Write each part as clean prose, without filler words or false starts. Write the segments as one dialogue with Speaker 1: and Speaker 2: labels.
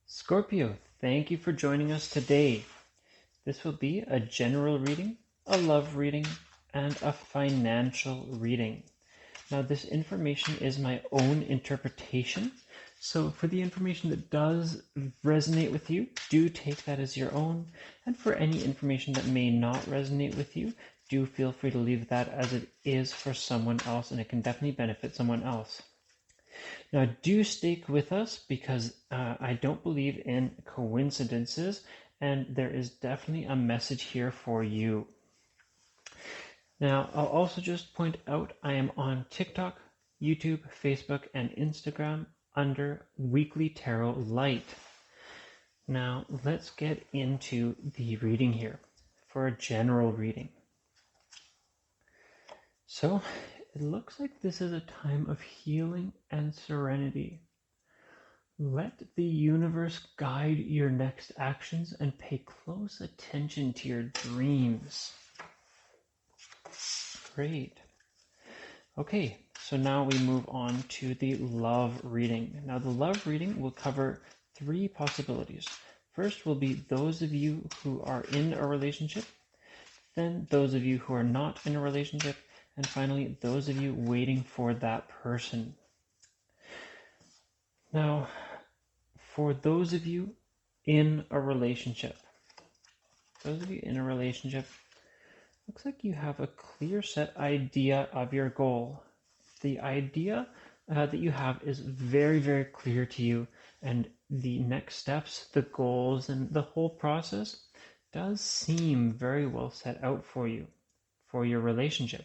Speaker 1: Scorpio, thank you for joining us today. This will be a general reading, a love reading, and a financial reading. Now, this information is my own interpretation, so for the information that does resonate with you, do take that as your own, and for any information that may not resonate with you, do feel free to leave that as it is for someone else, and it can definitely benefit someone else. Now, do stick with us because I don't believe in coincidences, and there is definitely a message here for you. Now, I'll also just point out I am on TikTok, YouTube, Facebook, and Instagram under WeeklyTarotLight. Now, let's get into the reading here for a general reading. So, it looks like this is a time of healing and serenity. Let the universe guide your next actions and pay close attention to your dreams. Great. Okay, so now we move on to the love reading. Now, the love reading will cover three possibilities. First will be those of you who are in a relationship, then those of you who are not in a relationship, and finally, those of you waiting for that person. Now, for those of you in a relationship, looks like you have a clear set idea of your goal. The idea that you have is very, very clear to you, and the next steps, the goals, and the whole process does seem very well set out for you, for your relationship.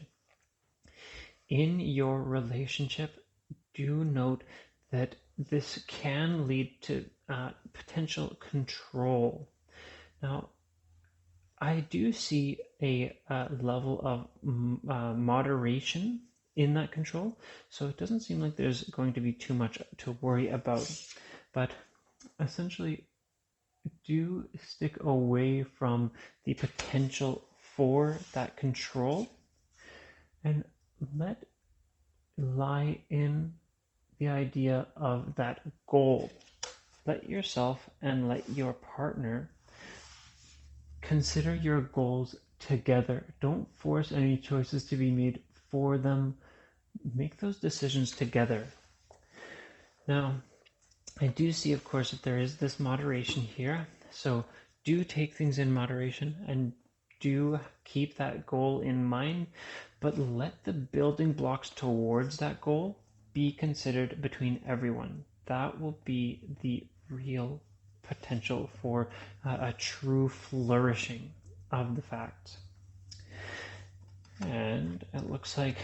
Speaker 1: In your relationship, do note that this can lead to potential control. Now, I do see a level of moderation in that control, so it doesn't seem like there's going to be too much to worry about. But essentially, do stick away from the potential for that control and let lie in the idea of that goal. Let yourself and let your partner consider your goals together. Don't force any choices to be made for them. Make those decisions together. Now, I do see, of course, that there is this moderation here. So do take things in moderation and do keep that goal in mind, but let the building blocks towards that goal be considered between everyone. That will be the real potential for a true flourishing of the facts. And it looks like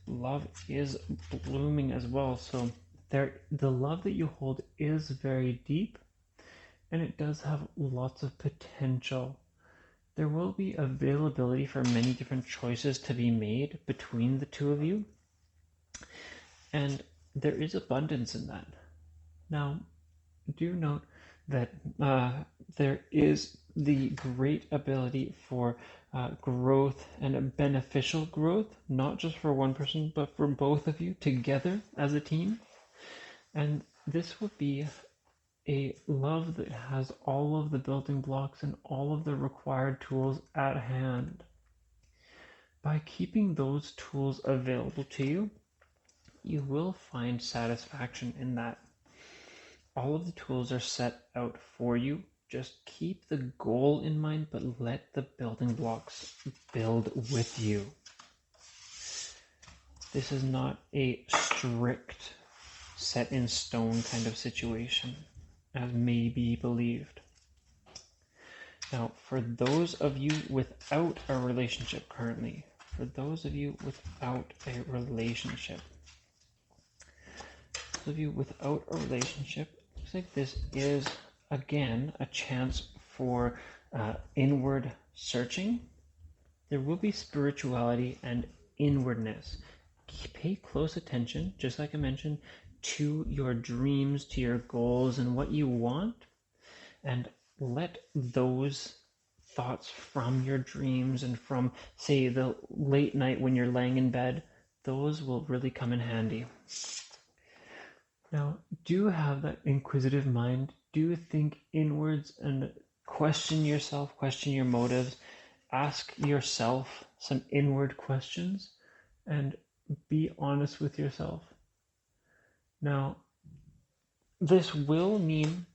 Speaker 1: love is blooming as well. So the love that you hold is very deep, and it does have lots of potential. There will be availability for many different choices to be made between the two of you, and there is abundance in that. Now, do note that there is the great ability for growth and a beneficial growth, not just for one person, but for both of you together as a team. And this would be a love that has all of the building blocks and all of the required tools at hand. By keeping those tools available to you, you will find satisfaction in that. All of the tools are set out for you. Just keep the goal in mind, but let the building blocks build with you. This is not a strict, set in stone kind of situation, as may be believed. Now, for those of you without a relationship currently, looks like this is, again, a chance for inward searching. There will be spirituality and inwardness. Pay close attention, just like I mentioned, to your dreams, to your goals, and what you want, and let those thoughts from your dreams and from, say, the late night when you're laying in bed, those will really come in handy. Now, do have that inquisitive mind. Do think inwards and question yourself, question your motives. Ask yourself some inward questions and be honest with yourself. Now, this will mean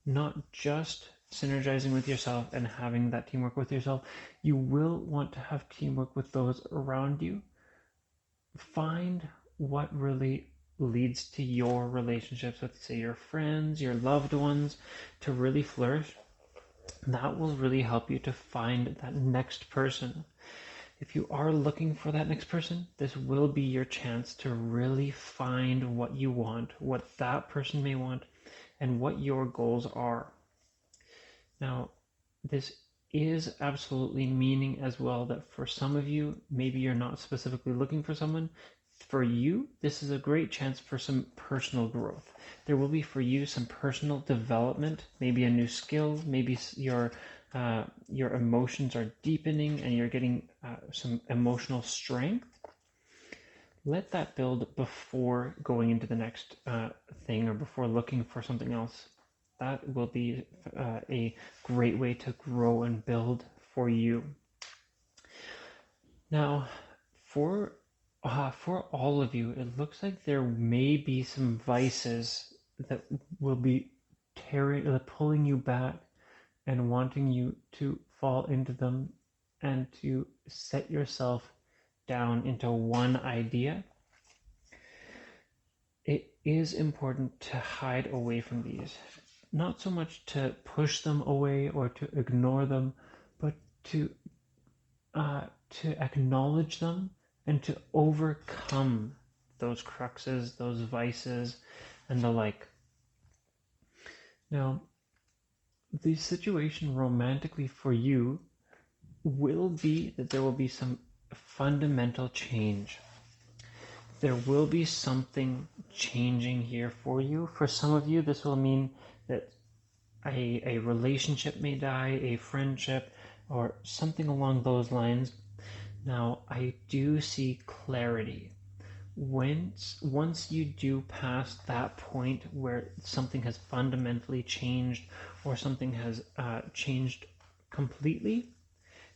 Speaker 1: not just synergizing with yourself and having that teamwork with yourself. You will want to have teamwork with those around you. Find what really leads to your relationships with, say, your friends, your loved ones, to really flourish. That will really help you to find that next person. If you are looking for that next person, this will be your chance to really find what you want, what that person may want, and what your goals are. Now, this is absolutely meaning as well that for some of you, maybe you're not specifically looking for someone. For you, this is a great chance for some personal growth. There will be for you some personal development, maybe a new skill, maybe your emotions are deepening and you're getting some emotional strength. Let that build before going into the next thing or before looking for something else. That will be a great way to grow and build for you. Now, for all of you, it looks like there may be some vices that will be pulling you back and wanting you to fall into them and to set yourself down into one idea. It is important to hide away from these. Not so much to push them away or to ignore them, but to acknowledge them and to overcome those cruxes, those vices, and the like. Now, the situation romantically for you will be that there will be some fundamental change. There will be something changing here for you. For some of you, this will mean that a relationship may die, a friendship, or something along those lines. Now, I do see clarity. Once you do pass that point where something has fundamentally changed or something has changed completely,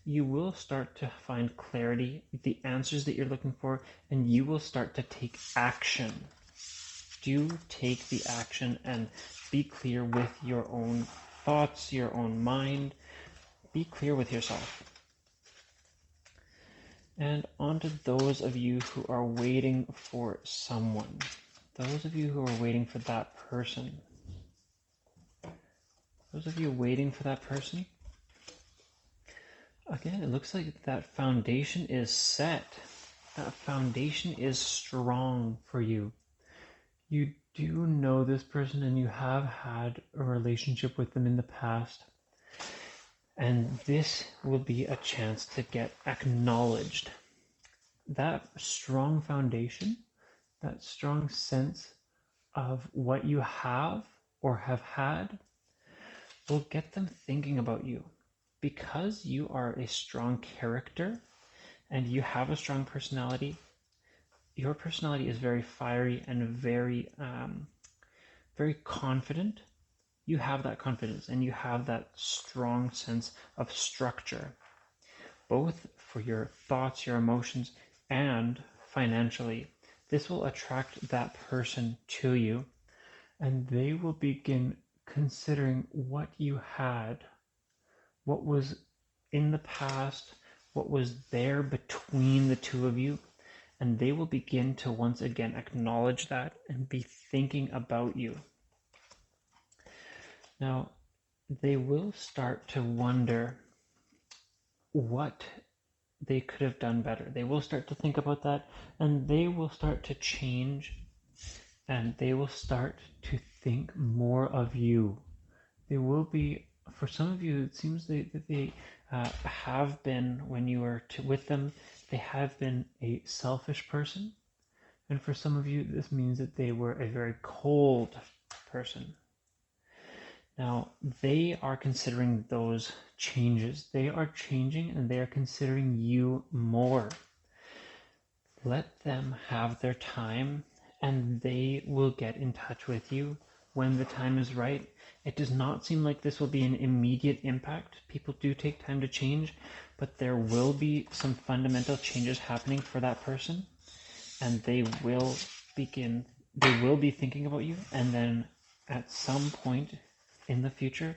Speaker 1: you will start to find clarity, the answers that you're looking for, and you will start to take action. Do take the action and be clear with your own thoughts, your own mind. Be clear with yourself. And on to those of you who are waiting for someone. Those of you who are waiting for that person. Those of you waiting for that person. Again, it looks like that foundation is set. That foundation is strong for you. You do know this person and you have had a relationship with them in the past. And this will be a chance to get acknowledged. That strong foundation, that strong sense of what you have or have had will get them thinking about you. Because you are a strong character and you have a strong personality, your personality is very fiery and very confident. You have that confidence and you have that strong sense of structure, both for your thoughts, your emotions, and financially. This will attract that person to you, and they will begin considering what you had, what was in the past, what was there between the two of you, and they will begin to once again acknowledge that and be thinking about you. Now, they will start to wonder what they could have done better. They will start to think about that, and they will start to change, and they will start to think more of you. They will be, for some of you, it seems that they have been, when you were with them, they have been a selfish person. And for some of you, this means that they were a very cold person. Now, they are considering those changes. They are changing and they are considering you more. Let them have their time and they will get in touch with you when the time is right. It does not seem like this will be an immediate impact. People do take time to change, but there will be some fundamental changes happening for that person, and they will be thinking about you, and then at some point in the future,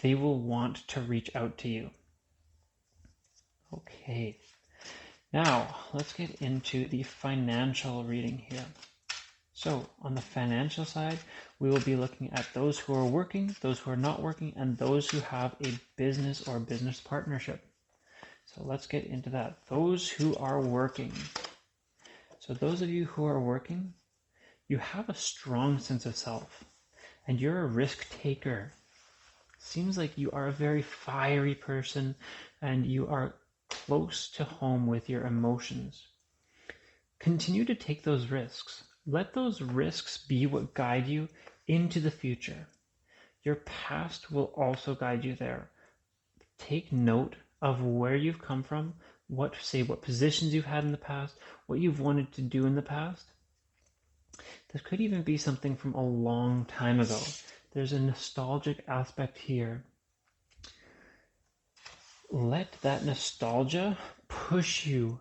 Speaker 1: they will want to reach out to you. Okay, now let's get into the financial reading here. So on the financial side, we will be looking at those who are working, those who are not working, and those who have a business or business partnership. So let's get into that. Those who are working. So those of you who are working, you have a strong sense of self, and you're a risk taker. Seems like you are a very fiery person, and you are close to home with your emotions. Continue to take those risks. Let those risks be what guide you into the future. Your past will also guide you there. Take note of where you've come from, what positions you've had in the past, what you've wanted to do in the past. This could even be something from a long time ago. There's a nostalgic aspect here. Let that nostalgia push you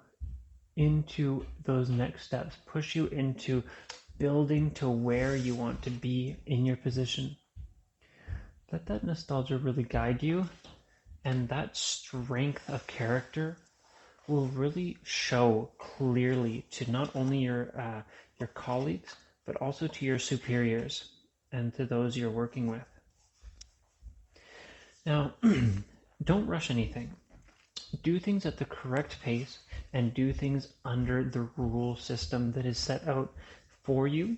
Speaker 1: into those next steps, push you into building to where you want to be in your position. Let that nostalgia really guide you, and that strength of character will really show clearly to not only your colleagues, but also to your superiors and to those you're working with. Now, don't rush anything. Do things at the correct pace and do things under the rule system that is set out for you.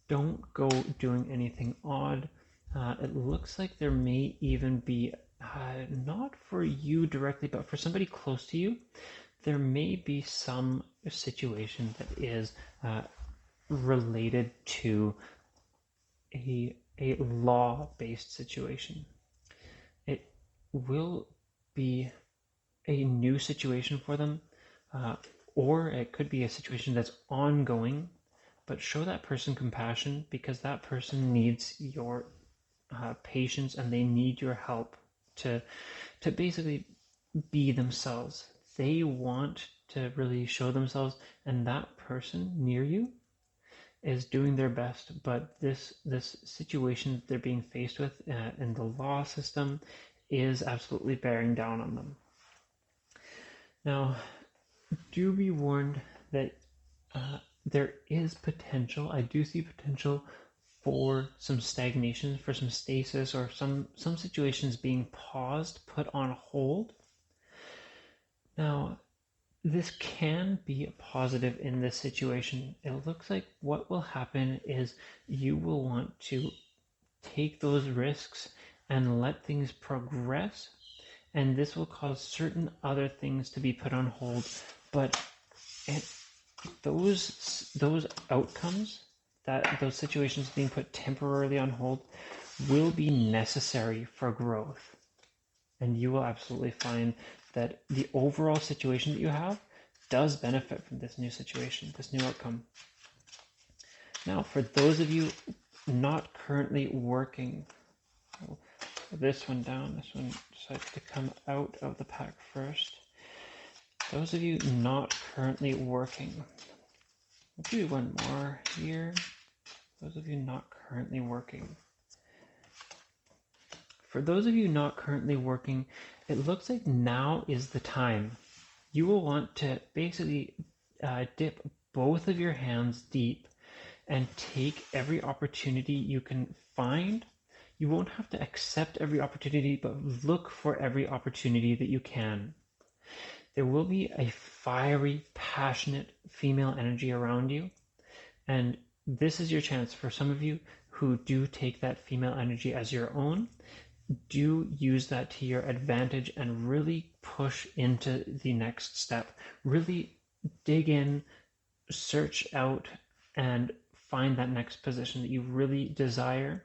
Speaker 1: Don't go doing anything odd. It looks like there may even be, not for you directly, but for somebody close to you, there may be some situation that is related to a law-based situation. It will be a new situation for them, or it could be a situation that's ongoing, but show that person compassion, because that person needs your patience, and they need your help to basically be themselves. They want to really show themselves, and that person near you is doing their best, but this situation they're being faced with in the law system is absolutely bearing down on them. Now, do be warned that there is potential. I do see potential for some stagnation, for some stasis, or some situations being paused, put on hold. Now, this can be a positive in this situation. It looks like what will happen is you will want to take those risks and let things progress, and this will cause certain other things to be put on hold, but those outcomes, those situations being put temporarily on hold, will be necessary for growth. And you will absolutely find that the overall situation that you have does benefit from this new situation, this new outcome. Now, for those of you not currently working, I'll put this one down. This one decides to come out of the pack first. Those of you not currently working, we'll do one more here. Those of you not currently working. For those of you not currently working, it looks like now is the time. You will want to basically dip both of your hands deep and take every opportunity you can find. You won't have to accept every opportunity, but look for every opportunity that you can. There will be a fiery, passionate female energy around you, and this is your chance. For some of you who do take that female energy as your own, do use that to your advantage and really push into the next step. Really dig in, search out, and find that next position that you really desire,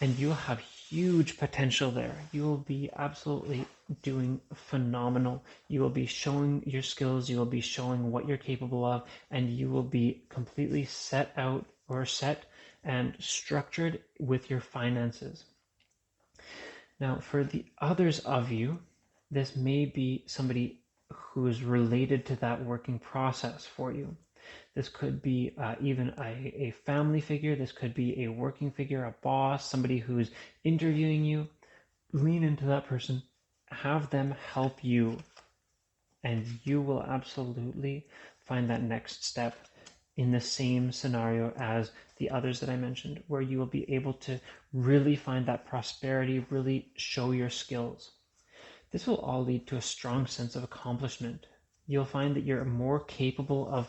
Speaker 1: and you'll have huge potential there. You will be absolutely doing phenomenal. You will be showing your skills, you will be showing what you're capable of, and you will be completely set and structured with your finances. Now, for the others of you, this may be somebody who is related to that working process for you. This could be even a family figure. This could be a working figure, a boss, somebody who's interviewing you. Lean into that person. Have them help you. And you will absolutely find that next step in the same scenario as the others that I mentioned, where you will be able to really find that prosperity, really show your skills. This will all lead to a strong sense of accomplishment. You'll find that you're more capable of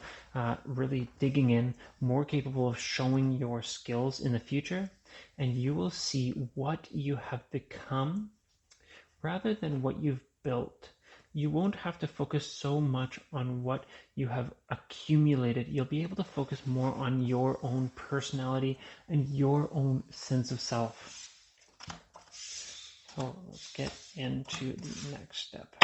Speaker 1: really digging in, more capable of showing your skills in the future, and you will see what you have become rather than what you've built. You won't have to focus so much on what you have accumulated. You'll be able to focus more on your own personality and your own sense of self. So let's get into the next step.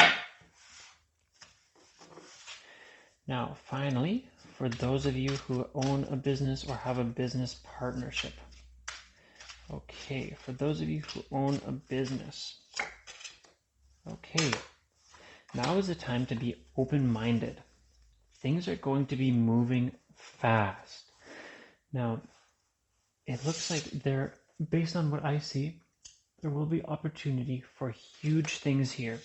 Speaker 1: Now, finally, for those of you who own a business or have a business partnership. Okay, for those of you who own a business. Okay, now is the time to be open-minded. Things are going to be moving fast. Now, it looks like based on what I see, there will be opportunity for huge things here.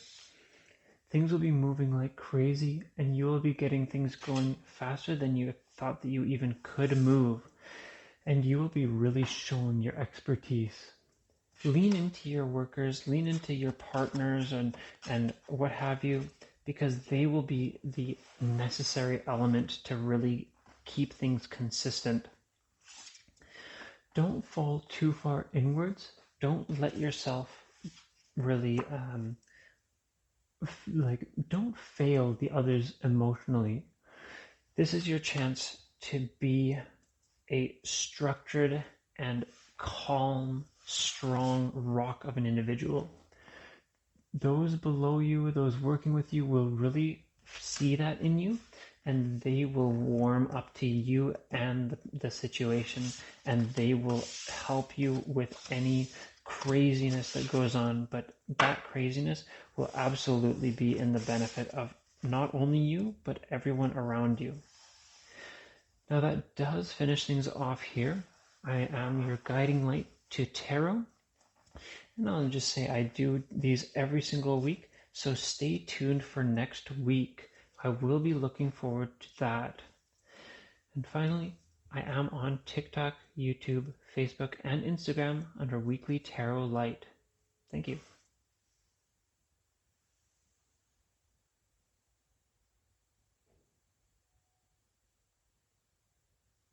Speaker 1: Things will be moving like crazy, and you will be getting things going faster than you thought that you even could move. And you will be really showing your expertise. Lean into your workers, lean into your partners and what have you, because they will be the necessary element to really keep things consistent. Don't fall too far inwards. Don't let yourself really don't fail the others emotionally. This is your chance to be a structured and calm, strong rock of an individual. Those below you, those working with you, will really see that in you, and they will warm up to you and the situation, and they will help you with any craziness that goes on. But that craziness will absolutely be in the benefit of not only you, but everyone around you. Now that does finish things off here. I am your guiding light to tarot. And I'll just say I do these every single week, so stay tuned for next week. I will be looking forward to that. And finally, I am on TikTok, YouTube, Facebook, and Instagram under WeeklyTarotLight. Thank you.